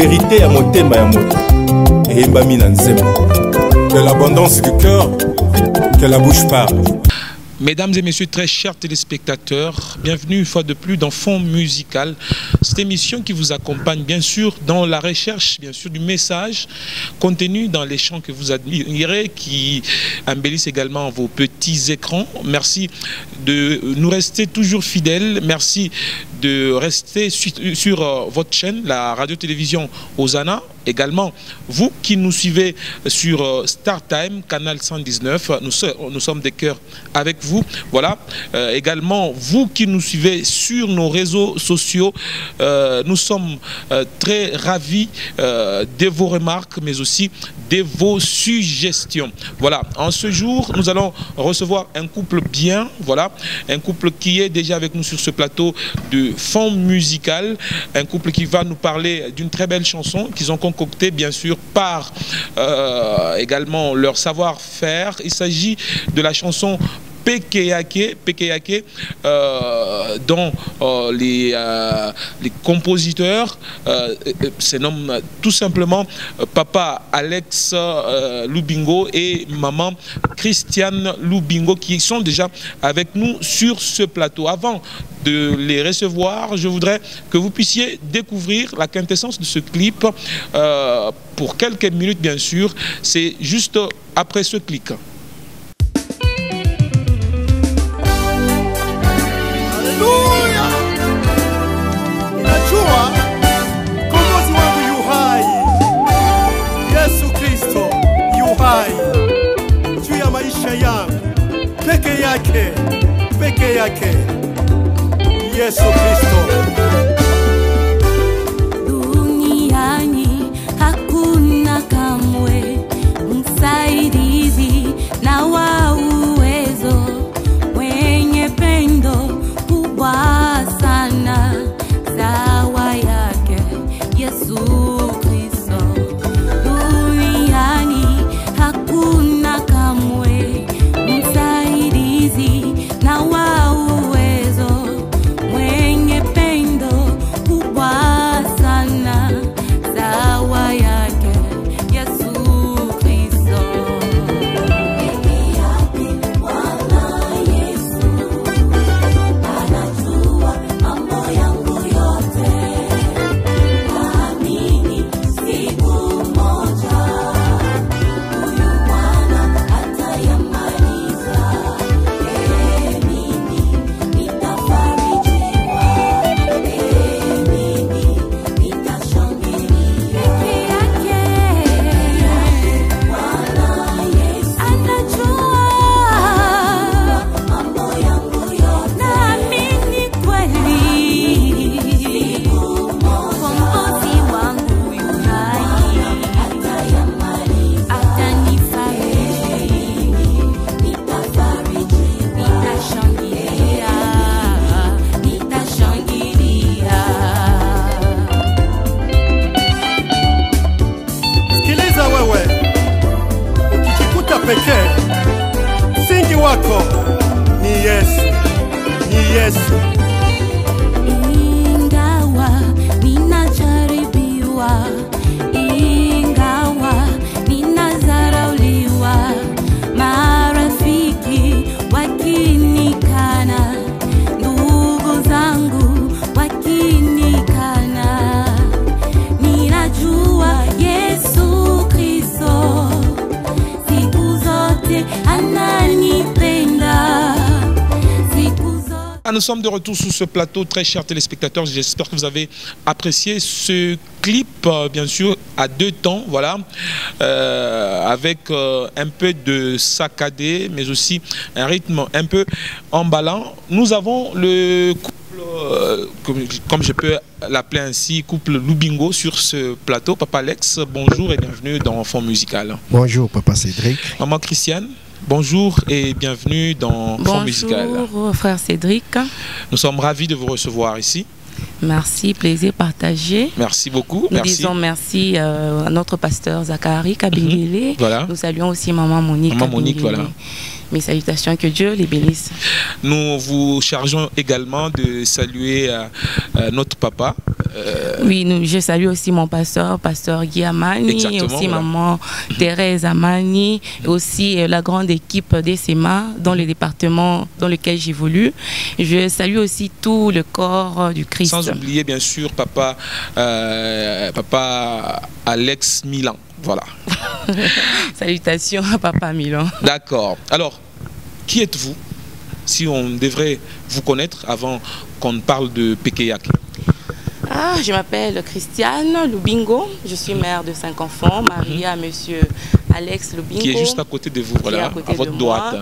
vérité ya motema ya moto eyembami na nzembo. De l'abondance du cœur que la bouche parle. Mesdames et messieurs, très chers téléspectateurs, bienvenue une fois de plus dans Fond Musical, cette émission qui vous accompagne bien sûr dans la recherche bien sûr du message contenu dans les chants que vous admirez, qui embellissent également vos petits écrans. Merci de nous rester toujours fidèles, merci de rester sur votre chaîne, la radio-télévision Hosanna. Également, vous qui nous suivez sur StarTime, canal 119, nous sommes des cœurs avec vous. Voilà. Également, vous qui nous suivez sur nos réseaux sociaux, nous sommes très ravis de vos remarques, mais aussi de vos suggestions. Voilà. En ce jour, nous allons recevoir un couple bien, voilà, un couple qui est déjà avec nous sur ce plateau de Fond Musical, un couple qui va nous parler d'une très belle chanson qu'ils ont concoctée bien sûr par également leur savoir-faire. Il s'agit de la chanson Pekeyake, dont les compositeurs se nomment tout simplement Papa Alex Lubingo et Maman Christiane Lubingo, qui sont déjà avec nous sur ce plateau. Avant de les recevoir, je voudrais que vous puissiez découvrir la quintessence de ce clip pour quelques minutes bien sûr. C'est juste après ce clic. Juu ya maisha yangu peke yake Yesu Kristo. Duniani hakuna kamwe msaidizi na wa uwezo, mwenye pendo kubwa sana, sawa yake Yesu Kristo. Duniani hakuna kamwe msaidizi na wa uwezo, mwenye pendo kubwa sana, sawa yake Yesu Kristo. Peke yake Bwana Yesu anajua mambo yangu yote, naamini siku moja huyu Bwana atayamaliza. Mimi nitafarijiwa, mimi nitashangilia. Peke yake Bwana Yesu anajua mambo yangu yote, naamini kweli Mkombozi wangu yu hai, atayamaliza, atanifariji, nitafariji, nitashangilia, nitashangilia. Sikiliza wewe, ukijikuta pekee, msingi wako ni Yesu, ni Yesu. Ingawa ninajaribiwa, ingawa ninadharauliwa, marafiki wakinikana, ndugu zangu wakinikana, ninajua Yesu Kristo siku zote ananipenda, siku zote. Nous sommes de retour sur ce plateau, très chers téléspectateurs. J'espère que vous avez apprécié ce clip, bien sûr, à deux temps, voilà, avec un peu de saccadé, mais aussi un rythme un peu emballant. Nous avons le couple, comme je peux l'appeler ainsi, couple Lubingo sur ce plateau. Papa Alex, bonjour et bienvenue dans Fond Musical. Bonjour, Papa Cédric. Maman Christiane, bonjour et bienvenue dans Fond Musical. Bonjour, frère Cédric. Nous sommes ravis de vous recevoir ici. Merci, plaisir partagé. Merci beaucoup. Nous disons merci à notre pasteur Zachary Kabingele. Voilà. Nous saluons aussi Maman Monique. Maman Monique, voilà. Mes salutations, que Dieu les bénisse. Nous vous chargeons également de saluer notre papa, Oui, je salue aussi mon pasteur Guy Amani, et aussi maman Thérèse Amani, et aussi la grande équipe d'ESEMA dans le département dans lequel j'évolue. Je salue aussi tout le corps du Christ. Sans oublier bien sûr papa Alex Milan. Voilà. Salutations à papa Milan. D'accord. Alors, qui êtes-vous? Si on devrait vous connaître avant qu'on parle de Pekeyake. Je m'appelle Christiane Lubingo, je suis mère de 5 enfants, mariée à monsieur Alex Lubingo. Qui est juste à côté de vous, voilà, à votre droite.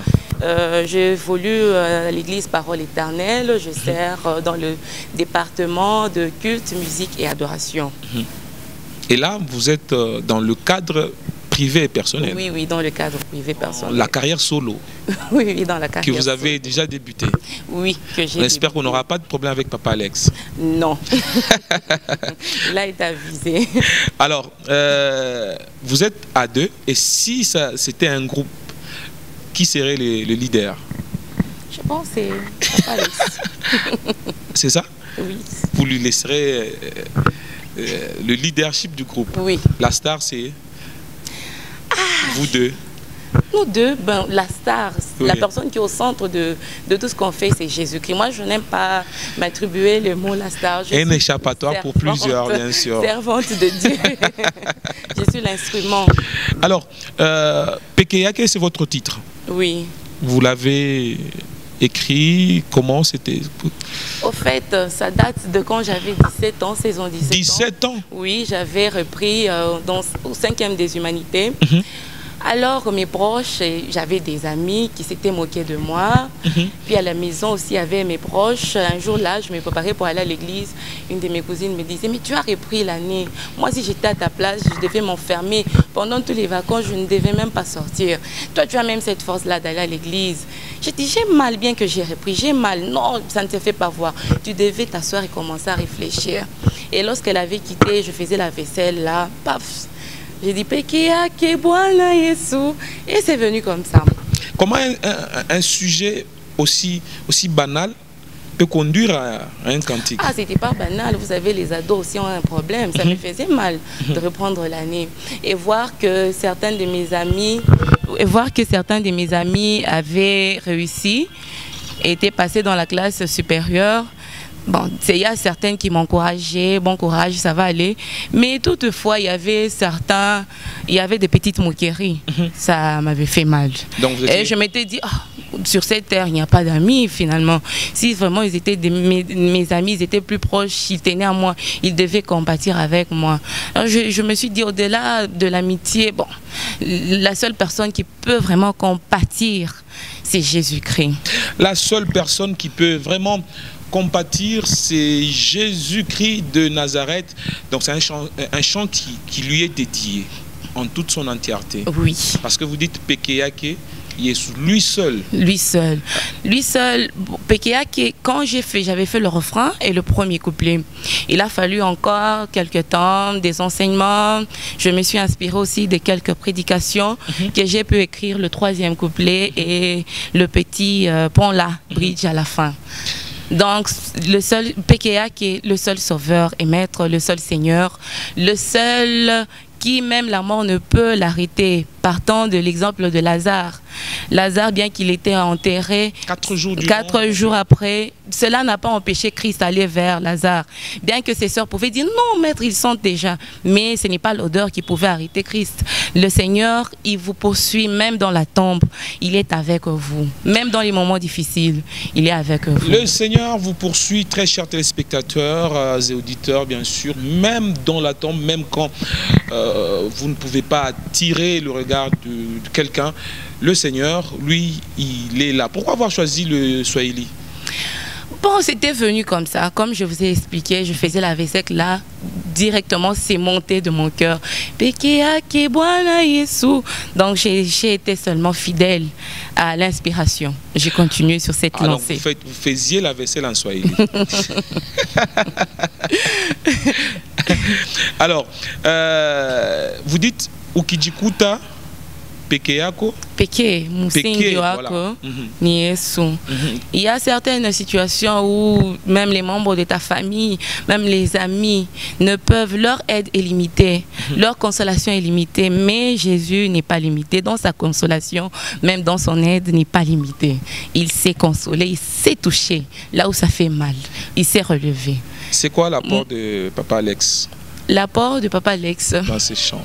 J'évolue à l'église Parole Éternelle, je sers dans le département de culte, musique et adoration. Et là, vous êtes dans le cadre privé et personnel. Oui, dans le cadre privé personnel. La carrière solo. Oui, dans la carrière que vous avez solo. déjà débuté. Oui, que j'ai. On espère qu'on n'aura pas de problème avec papa Alex. Non. Il a été avisé. Alors, vous êtes à 2, et si c'était un groupe, qui serait le leader? Je pense que c'est papa Alex. C'est ça? Oui. Vous lui laisserez le leadership du groupe. Oui. La star, c'est vous deux. Nous deux, la star, oui. La personne qui est au centre de tout ce qu'on fait, c'est Jésus-Christ. Moi, je n'aime pas m'attribuer le mot la star. Un échappatoire pour plusieurs, bien sûr. Servante de Dieu. Je suis l'instrument. Alors, Pekeyake, c'est votre titre? Oui. Vous l'avez écrit, comment c'était? Au fait, ça date de quand j'avais 17 ans, saison 17 ans. 17 ans? Oui, j'avais repris au 5e des humanités. Alors, mes proches, j'avais des amis qui s'étaient moqués de moi. Puis à la maison aussi, il y avait mes proches. Un jour là, je me préparais pour aller à l'église. Une de mes cousines me disait, mais tu as repris l'année. Moi, si j'étais à ta place, je devais m'enfermer. Pendant tous les vacances, je ne devais même pas sortir. Toi, tu as même cette force-là d'aller à l'église. J'ai dit, j'ai mal, bien que j'ai repris. J'ai mal. Non, ça ne te fait pas voir. Tu devais t'asseoir et commencer à réfléchir. Et lorsqu'elle avait quitté, je faisais la vaisselle là. Paf. J'ai dit, Pekeyake Bwana Yesu. Et c'est venu comme ça. Comment un sujet aussi banal peut conduire à un cantique? Ah, c'était pas banal. Vous savez, les ados aussi ont un problème. Ça me faisait mal de reprendre l'année. Et voir que certains de mes amis avaient réussi, étaient passés dans la classe supérieure. Bon, il y a certaines qui m'encourageaient, bon courage, ça va aller. Mais toutefois, il y avait des petites moqueries. Ça m'avait fait mal. Donc et je m'étais dit, sur cette terre, il n'y a pas d'amis finalement. Si vraiment ils étaient mes amis, ils étaient plus proches, ils tenaient à moi, ils devaient compatir avec moi. Alors je me suis dit, au-delà de l'amitié, bon, la seule personne qui peut vraiment compatir, c'est Jésus-Christ. La seule personne qui peut vraiment compatir, c'est Jésus-Christ de Nazareth. Donc c'est un chant qui lui est dédié en toute son entièreté. Oui. Parce que vous dites Pekeyake, lui seul. Lui seul. Lui seul. Pekeyake, quand j'avais fait le refrain et le premier couplet, il a fallu encore quelques temps, des enseignements. Je me suis inspirée aussi de quelques prédications que j'ai pu écrire le troisième couplet et le petit pont là, bridge à la fin. Donc, le seul Pekeyake est le seul sauveur et maître, le seul Seigneur, le seul qui même la mort ne peut l'arrêter. Partant de l'exemple de Lazare. Lazare, bien qu'il était enterré, 4 jours après, cela n'a pas empêché Christ d'aller vers Lazare. Bien que ses sœurs pouvaient dire, non maître, ils sont déjà. Mais ce n'est pas l'odeur qui pouvait arrêter Christ. Le Seigneur, il vous poursuit même dans la tombe. Il est avec vous. Même dans les moments difficiles, il est avec vous. Le Seigneur vous poursuit, très chers téléspectateurs et auditeurs, bien sûr, même dans la tombe, même quand vous ne pouvez pas attirer le regard de quelqu'un. Le Seigneur, lui, il est là. Pourquoi avoir choisi le Swahili? Bon, c'était venu comme ça. Comme je vous ai expliqué, je faisais la vaisselle là, directement, c'est monté de mon cœur. Pekeyake Bwana Yesu. Donc, j'ai été seulement fidèle à l'inspiration. J'ai continué sur cette lancée. Donc, vous faisiez la vaisselle en Swahili. Alors, vous dites Ukijikuta peke yako. Peke, musingi wako, ni Yesu. Il y a certaines situations où même les membres de ta famille, même les amis ne peuvent, leur aide est limitée, leur consolation est limitée, mais Jésus n'est pas limité dans sa consolation, même dans son aide n'est pas limité. Il sait consoler, il sait toucher là où ça fait mal, il sait relever. C'est quoi l'apport de Papa Alex? L'apport de Papa Alex dans ces chants?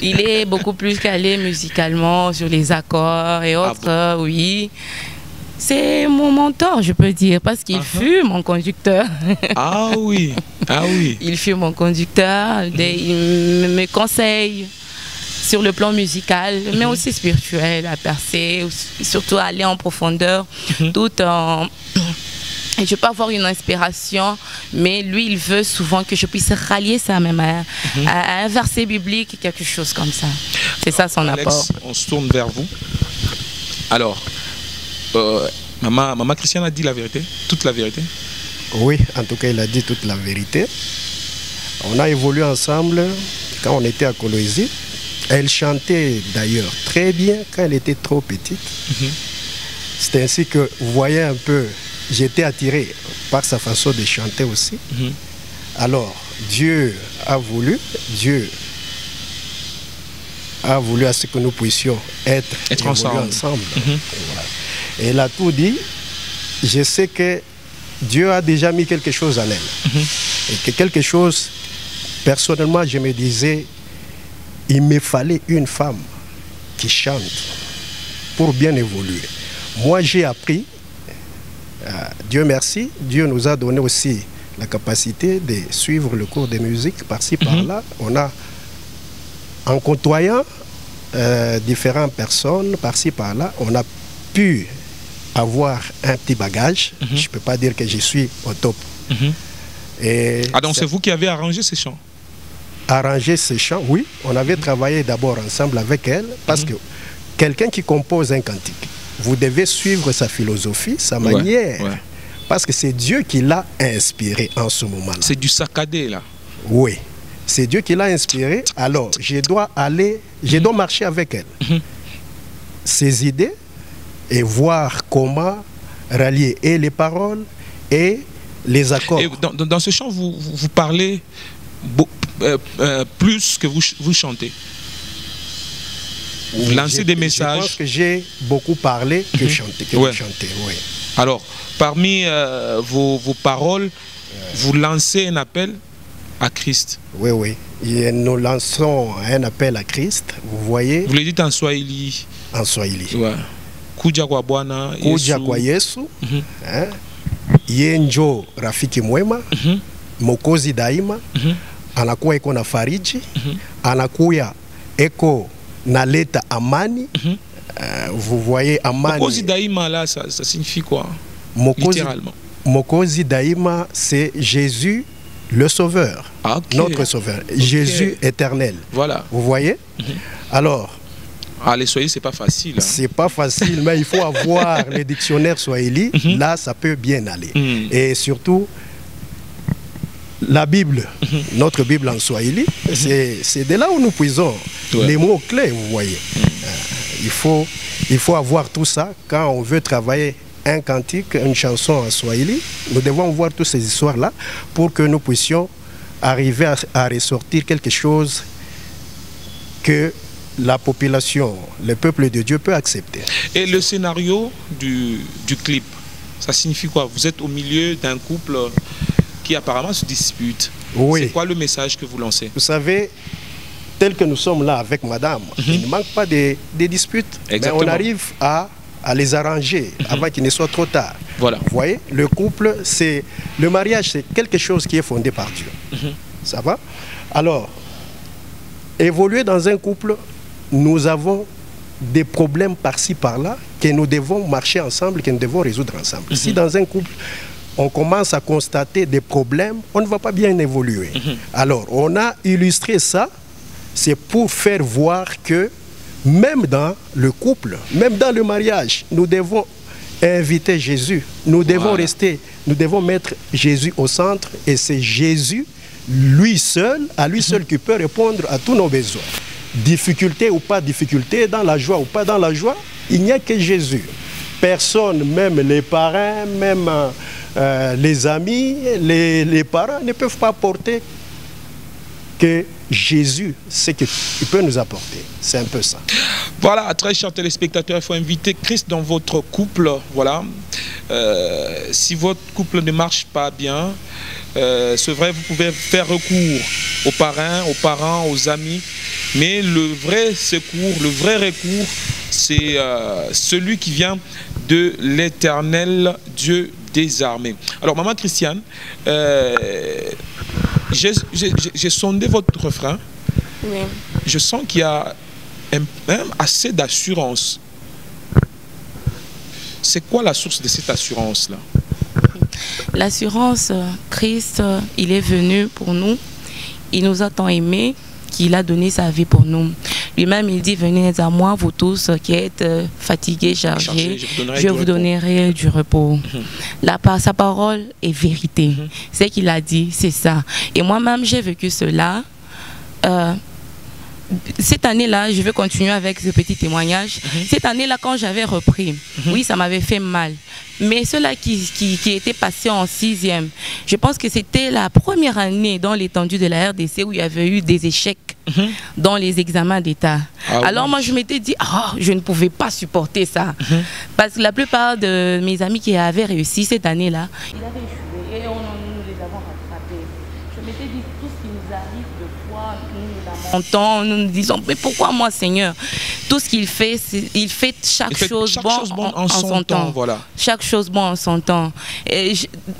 Il est beaucoup plus calé musicalement sur les accords et autres, oui. C'est mon mentor, je peux dire, parce qu'il fut mon conducteur. Ah oui, ah oui. Il fut mon conducteur, il me conseille sur le plan musical, mais aussi spirituel, à percer, surtout à aller en profondeur, tout en... Et je peux avoir une inspiration, mais lui, il veut souvent que je puisse rallier ça même à un verset biblique, quelque chose comme ça. C'est ça son apport. On se tourne vers vous. Alors, maman Christiane a dit la vérité, toute la vérité? Oui, en tout cas, il a dit toute la vérité. On a évolué ensemble quand on était à Colosie. Elle chantait d'ailleurs très bien quand elle était trop petite. C'est ainsi que vous voyez un peu... J'étais attiré par sa façon de chanter aussi. Alors, Dieu a voulu à ce que nous puissions être ensemble. Voilà. Et elle a tout dit. Je sais que Dieu a déjà mis quelque chose en elle. Et que quelque chose, personnellement, je me disais, il me fallait une femme qui chante pour bien évoluer. Moi, j'ai appris. Dieu merci, Dieu nous a donné aussi la capacité de suivre le cours de musique par-ci par-là. On a, en côtoyant différentes personnes par-ci par-là, on a pu avoir un petit bagage. Je ne peux pas dire que je suis au top. Et donc c'est vous qui avez arrangé ces chants? Arrangé ces chants, oui. On avait travaillé d'abord ensemble avec elle, parce que quelqu'un qui compose un cantique, vous devez suivre sa philosophie, sa manière. Parce que c'est Dieu qui l'a inspiré en ce moment-là. C'est du saccadé, là. Oui. C'est Dieu qui l'a inspiré. Alors, je dois marcher avec elle. Ses idées et voir comment rallier et les paroles et les accords. Et dans ce chant, vous parlez plus que vous chantez. Vous lancez des messages. Je pense que j'ai beaucoup parlé que chanté. Oui. Alors, parmi vos paroles, vous lancez un appel à Christ. Oui. Et nous lançons un appel à Christ. Vous voyez. Vous le dites en Swahili. En Swahili. Kuja kwa Bwana Yesu. Kuja kwa Yesu. Yenjo rafiki mwema. Mokozi daima. Anakuwa eko na fariji. Anakuya eko naleta amani. Vous voyez amani. Mokozi daima là, ça signifie quoi? Littéralement. Mokozi daima, c'est Jésus le Sauveur, notre Sauveur, Jésus éternel. Voilà. Vous voyez? Alors, les Swahili, c'est pas facile. C'est pas facile, mais il faut avoir le dictionnaire Swahili. Là, ça peut bien aller. Et surtout, la Bible, notre Bible en Swahili, c'est de là où nous puisons les mots clés, vous voyez. Il faut avoir tout ça quand on veut travailler un cantique, une chanson en Swahili. Nous devons voir toutes ces histoires-là pour que nous puissions arriver à ressortir quelque chose que la population, le peuple de Dieu peut accepter. Et le scénario du clip, ça signifie quoi? Vous êtes au milieu d'un couple qui apparemment se dispute. C'est quoi le message que vous lancez? Vous savez, tel que nous sommes là avec madame, il ne manque pas de disputes. Exactement. Mais on arrive à les arranger avant qu'il ne soit trop tard. Voilà. Vous voyez, le couple, le mariage, c'est quelque chose qui est fondé par Dieu. Ça va? Alors, évoluer dans un couple, nous avons des problèmes par-ci, par-là, que nous devons marcher ensemble, que nous devons résoudre ensemble. Si dans un couple, on commence à constater des problèmes, on ne va pas bien évoluer. Alors, on a illustré ça, c'est pour faire voir que même dans le couple, même dans le mariage, nous devons inviter Jésus. Nous devons rester, nous devons mettre Jésus au centre, et c'est Jésus, lui seul, à lui seul qui peut répondre à tous nos besoins. difficulté ou pas difficulté, dans la joie ou pas dans la joie, il n'y a que Jésus. Personne, même les parrains, même les amis, les parents ne peuvent pas porter que Jésus, c'est ce qu'il peut nous apporter. C'est un peu ça. Voilà, très chers téléspectateurs, il faut inviter Christ dans votre couple. Voilà. Si votre couple ne marche pas bien, c'est vrai, vous pouvez faire recours aux parrains, aux parents, aux amis. Mais le vrai secours, le vrai recours, c'est celui qui vient de l'Éternel Dieu des armées. Alors, maman Christiane, j'ai sondé votre refrain. Oui. Je sens qu'il y a assez d'assurance. C'est quoi la source de cette assurance-là? L'assurance, Christ, il est venu pour nous. Il nous a tant aimés qu'il a donné sa vie pour nous. Lui-même, il dit, venez à moi, vous tous qui êtes fatigués, chargés, je vous donnerai du repos. Sa parole est vérité. C'est qu'il a dit, c'est ça. Et moi-même, j'ai vécu cela. Cette année-là, je vais continuer avec ce petit témoignage. Cette année-là, quand j'avais repris, oui, ça m'avait fait mal. Mais ceux-là qui étaient passés en 6e, je pense que c'était la première année dans l'étendue de la RDC où il y avait eu des échecs dans les examens d'État. Alors moi, je m'étais dit, je ne pouvais pas supporter ça. Parce que la plupart de mes amis qui avaient réussi cette année-là, ils avaient échoué et nous les avons rattrapés. Je m'étais dit, tout ce qui nous arrive de fois, nous nous disons, mais pourquoi moi, Seigneur? Tout ce qu'il fait, il fait chaque chose bon en son temps. Voilà. Chaque chose bon en son temps. Et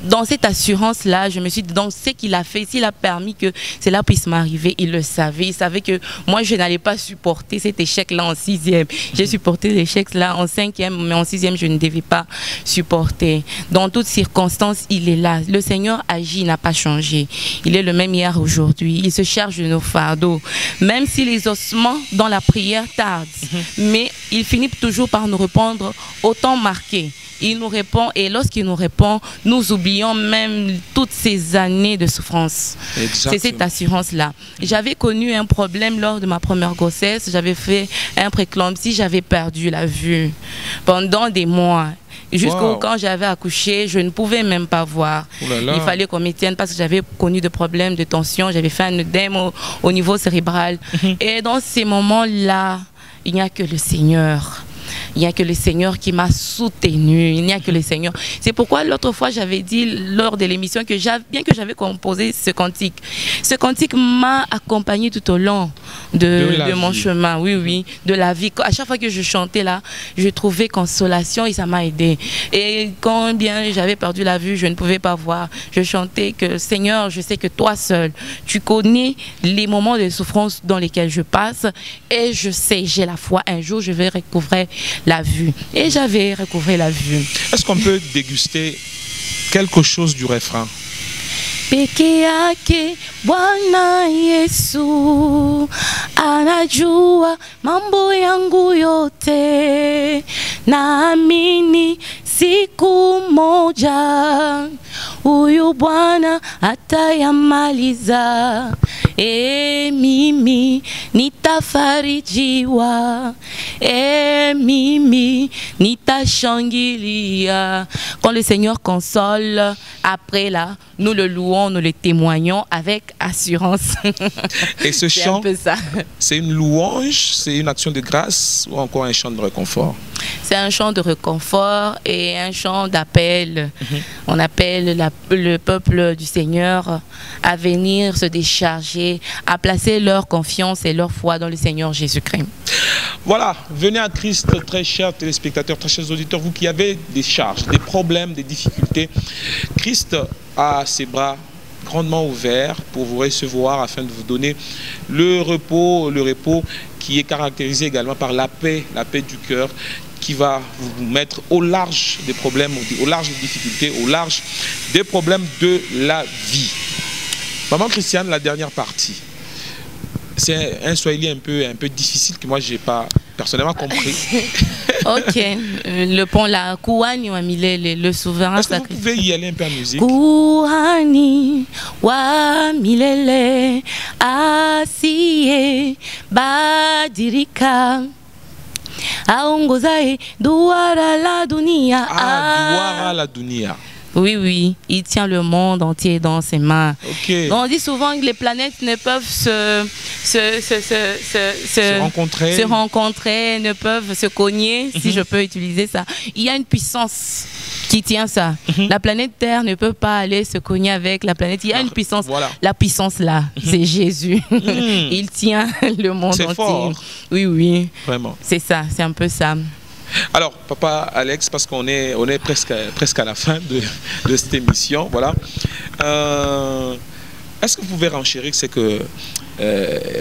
dans cette assurance-là, je me suis dit, donc ce qu'il a fait, s'il a permis que cela puisse m'arriver, il le savait. Il savait que moi, je n'allais pas supporter cet échec-là en 6e. J'ai supporté l'échec-là en 5e, mais en 6e, je ne devais pas supporter. Dans toutes circonstances, il est là. Le Seigneur agit, il n'a pas changé. Il est le même hier, aujourd'hui. Il se charge de nos fardeaux. Même si les ossements dans la prière tardent, mais il finit toujours par nous répondre au temps marqué. Il nous répond et lorsqu'il nous répond, nous oublions même toutes ces années de souffrance. C'est cette assurance-là. J'avais connu un problème lors de ma première grossesse. J'avais fait un préclampsie, j'avais perdu la vue pendant des mois. Jusqu'au quand j'avais accouché, je ne pouvais même pas voir. Il fallait qu'on m'y tienne parce que j'avais connu des problèmes de tension. J'avais fait un œdème au niveau cérébral. Et dans ces moments-là, il n'y a que le Seigneur. Il n'y a que le Seigneur qui m'a soutenu. Il n'y a que le Seigneur. C'est pourquoi l'autre fois, j'avais dit lors de l'émission que bien que j'avais composé ce cantique m'a accompagné tout au long de mon chemin. Oui, oui, de la vie. À chaque fois que je chantais là, je trouvais consolation et ça m'a aidé. Et quand bien j'avais perdu la vue, je ne pouvais pas voir. Je chantais que Seigneur, je sais que toi seul, tu connais les moments de souffrance dans lesquels je passe et je sais, j'ai la foi. Un jour, je vais recouvrer la vue. Et j'avais recouvré la vue. Est-ce qu'on peut déguster quelque chose du refrain? Peke yake Bwana Yesu anajua mambo yangu yote, naamini siku moja huyu Bwana atayamaliza. Mimi nitafarijiwa, mimi nitashangilia. Quand le Seigneur console, après là, nous le louons, nous le témoignons avec assurance. Et ce chant, c'est une louange, c'est une action de grâce ou encore un chant de réconfort? C'est un chant de réconfort et un chant d'appel. On appelle le peuple du Seigneur à venir se décharger, à placer leur confiance et leur foi dans le Seigneur Jésus-Christ. Voilà, venez à Christ, très chers téléspectateurs, très chers auditeurs, vous qui avez des charges, des problèmes, des difficultés. Christ a ses bras grandement ouverts pour vous recevoir afin de vous donner le repos qui est caractérisé également par la paix du cœur, qui va vous mettre au large des problèmes, au large des difficultés, au large des problèmes de la vie. Maman Christiane, la dernière partie, c'est un swahili un peu difficile que moi j'ai pas personnellement compris. Ok, le pont là, Kouani wa Milele, le souverain Est-ce que vous sacré. pouvez y aller un peu en musique? Kouani wa Milele, Asiye, Badirika, Aongozae, Douara la Dunia. Douara la Dunia. Oui, oui, il tient le monde entier dans ses mains. Ok. On dit souvent que les planètes ne peuvent se rencontrer, ne peuvent se cogner, si je peux utiliser ça. Il y a une puissance qui tient ça. La planète Terre ne peut pas aller se cogner avec la planète. Il y a une puissance. Voilà. La puissance là, c'est Jésus. Il tient le monde entier. Fort. Oui, oui. Vraiment. C'est ça, c'est un peu ça. Alors, papa Alex, parce qu'on est presque à la fin de cette émission, voilà. Est-ce que vous pouvez renchérir ce que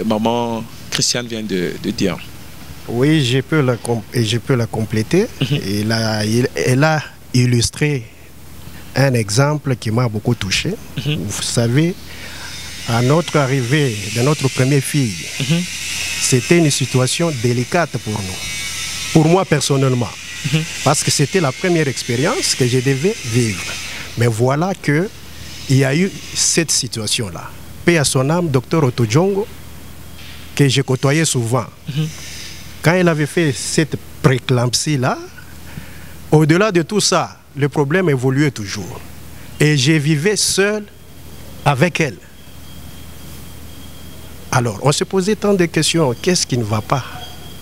maman Christiane vient de dire? Oui, je peux la compléter. Elle a illustré un exemple qui m'a beaucoup touché. Vous savez, à notre arrivée de notre première fille, c'était une situation délicate pour nous. Pour moi personnellement, parce que c'était la première expérience que je devais vivre. Mais voilà qu'il y a eu cette situation-là. Paix à son âme, docteur Otojongo, que j'ai côtoyé souvent. Quand il avait fait cette préclampsie-là, au-delà de tout ça, le problème évoluait toujours. Et je vivais seul avec elle. Alors, on se posait tant de questions. Qu'est-ce qui ne va pas?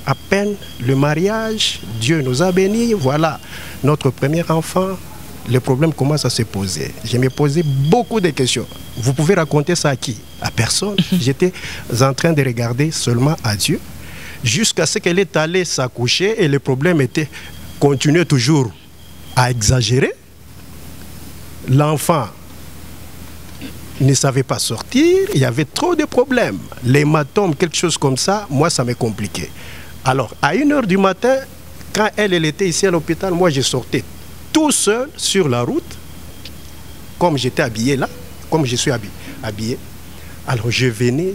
À peine le mariage, Dieu nous a bénis, voilà, notre premier enfant, le problème commence à se poser. Je me posais beaucoup de questions. Vous pouvez raconter ça à qui? À personne. J'étais en train de regarder seulement à Dieu, jusqu'à ce qu'elle est allée s'accoucher et le problème continuait toujours à exagérer. L'enfant ne savait pas sortir, il y avait trop de problèmes. L'hématome, quelque chose comme ça, moi ça m'est compliqué. Alors, à 1 h du matin, quand elle était ici à l'hôpital, moi je sortais tout seul sur la route, comme j'étais habillé là, comme je suis habillé. Alors je venais.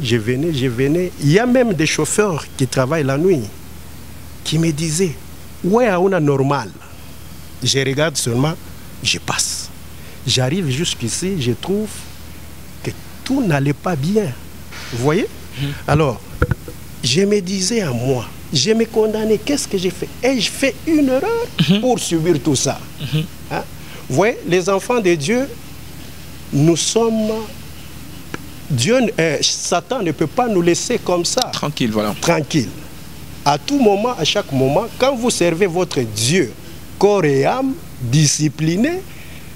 Il y a même des chauffeurs qui travaillent la nuit, qui me disaient, ouais, on a normal. Je regarde seulement, je passe. J'arrive jusqu'ici, je trouve que tout n'allait pas bien. Vous voyez? Alors, je me disais à moi, je me condamnais, qu'est-ce que j'ai fait? Ai-je fait une erreur pour subir tout ça? Hein? Vous voyez, les enfants de Dieu, nous sommes... Satan ne peut pas nous laisser comme ça. Tranquille, voilà. Tranquille. À tout moment, à chaque moment, quand vous servez votre Dieu, corps et âme, discipliné,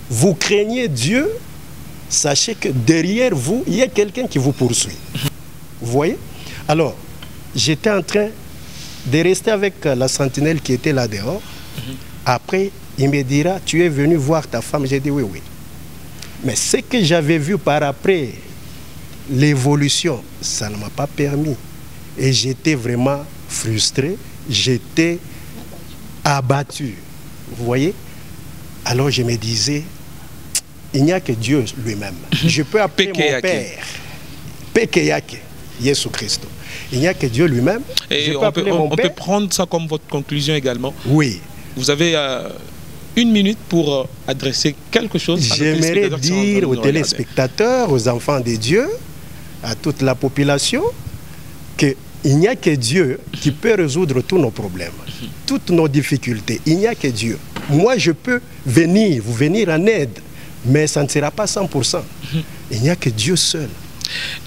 vous craignez Dieu, sachez que derrière vous, il y a quelqu'un qui vous poursuit. Vous voyez? Alors, j'étais en train de rester avec la sentinelle qui était là dehors. Après, il me dira, tu es venu voir ta femme? J'ai dit oui, oui. Mais ce que j'avais vu par après, l'évolution, ça ne m'a pas permis. Et j'étais vraiment frustré, j'étais abattu. Vous voyez? Alors je me disais, il n'y a que Dieu lui-même. Je peux appeler mon Père, Pekeyake, Jésus Christ. Il n'y a que Dieu lui-même. Et on peut prendre ça comme votre conclusion également. Oui. Vous avez 1 minute pour adresser quelque chose. J'aimerais dire aux téléspectateurs, aux enfants de Dieu, à toute la population, qu'il n'y a que Dieu qui peut résoudre tous nos problèmes, toutes nos difficultés. Il n'y a que Dieu. Moi, je peux vous venir en aide, mais ça ne sera pas 100%. Il n'y a que Dieu seul.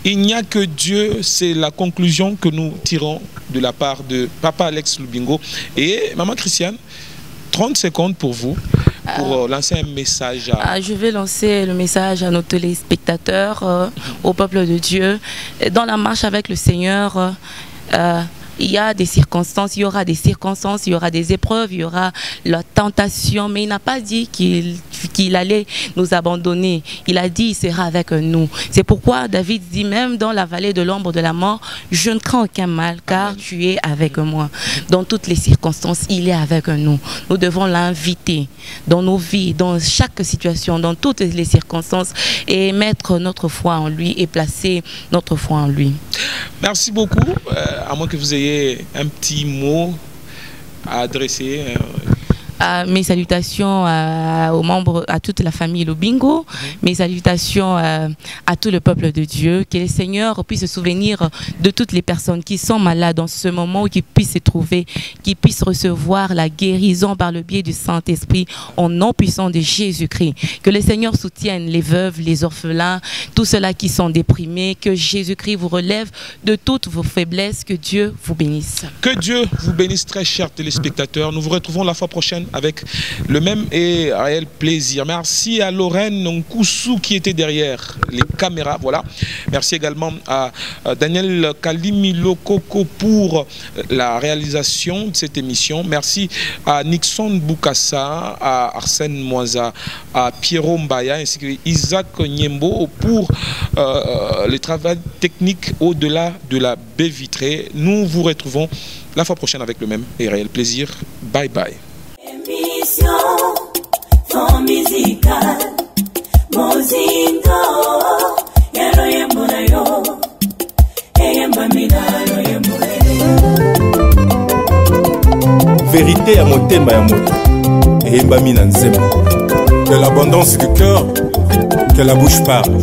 Il n'y a que Dieu, c'est la conclusion que nous tirons de la part de Papa Alex Lubingo. Et Maman Christiane, 30 secondes pour vous, pour lancer un message. Je vais lancer le message à nos téléspectateurs, au peuple de Dieu. Dans la marche avec le Seigneur, il y a des circonstances, il y aura des circonstances, il y aura des épreuves, il y aura la tentation, mais il n'a pas dit qu'il allait nous abandonner. Il a dit qu'il sera avec nous. C'est pourquoi David dit, même dans la vallée de l'ombre de la mort, je ne crains aucun mal, car tu es avec moi. Dans toutes les circonstances, il est avec nous. Nous devons l'inviter dans nos vies, dans chaque situation, dans toutes les circonstances, et mettre notre foi en lui et placer notre foi en lui. Merci beaucoup. À moins que vous ayez un petit mot à adresser mes salutations aux membres, à toute la famille Lobingo, mes salutations à tout le peuple de Dieu, que le Seigneur puisse se souvenir de toutes les personnes qui sont malades en ce moment, qui puissent se trouver, qui puissent recevoir la guérison par le biais du Saint-Esprit au nom puissant de Jésus-Christ. Que le Seigneur soutienne les veuves, les orphelins, tous ceux-là qui sont déprimés, que Jésus-Christ vous relève de toutes vos faiblesses, que Dieu vous bénisse. Que Dieu vous bénisse, très chers téléspectateurs. Nous vous retrouvons la fois prochaine avec le même et réel plaisir. Merci à Lorraine Nkoussou qui était derrière les caméras. Voilà. Merci également à Daniel Kalimilokoko pour la réalisation de cette émission. Merci à Nixon Boukassa, à Arsène Moisa, à Pierrot Mbaya ainsi que Isaac Niembo pour le travail technique au-delà de la baie vitrée. Nous vous retrouvons la fois prochaine avec le même et réel plaisir. Bye bye. Émission fond musical Mozindo Yalo yembona yo Eyemba midalo yembona. Vérité à motema ya moto eyembami na nzembo. De l'abondance du cœur que la bouche parle.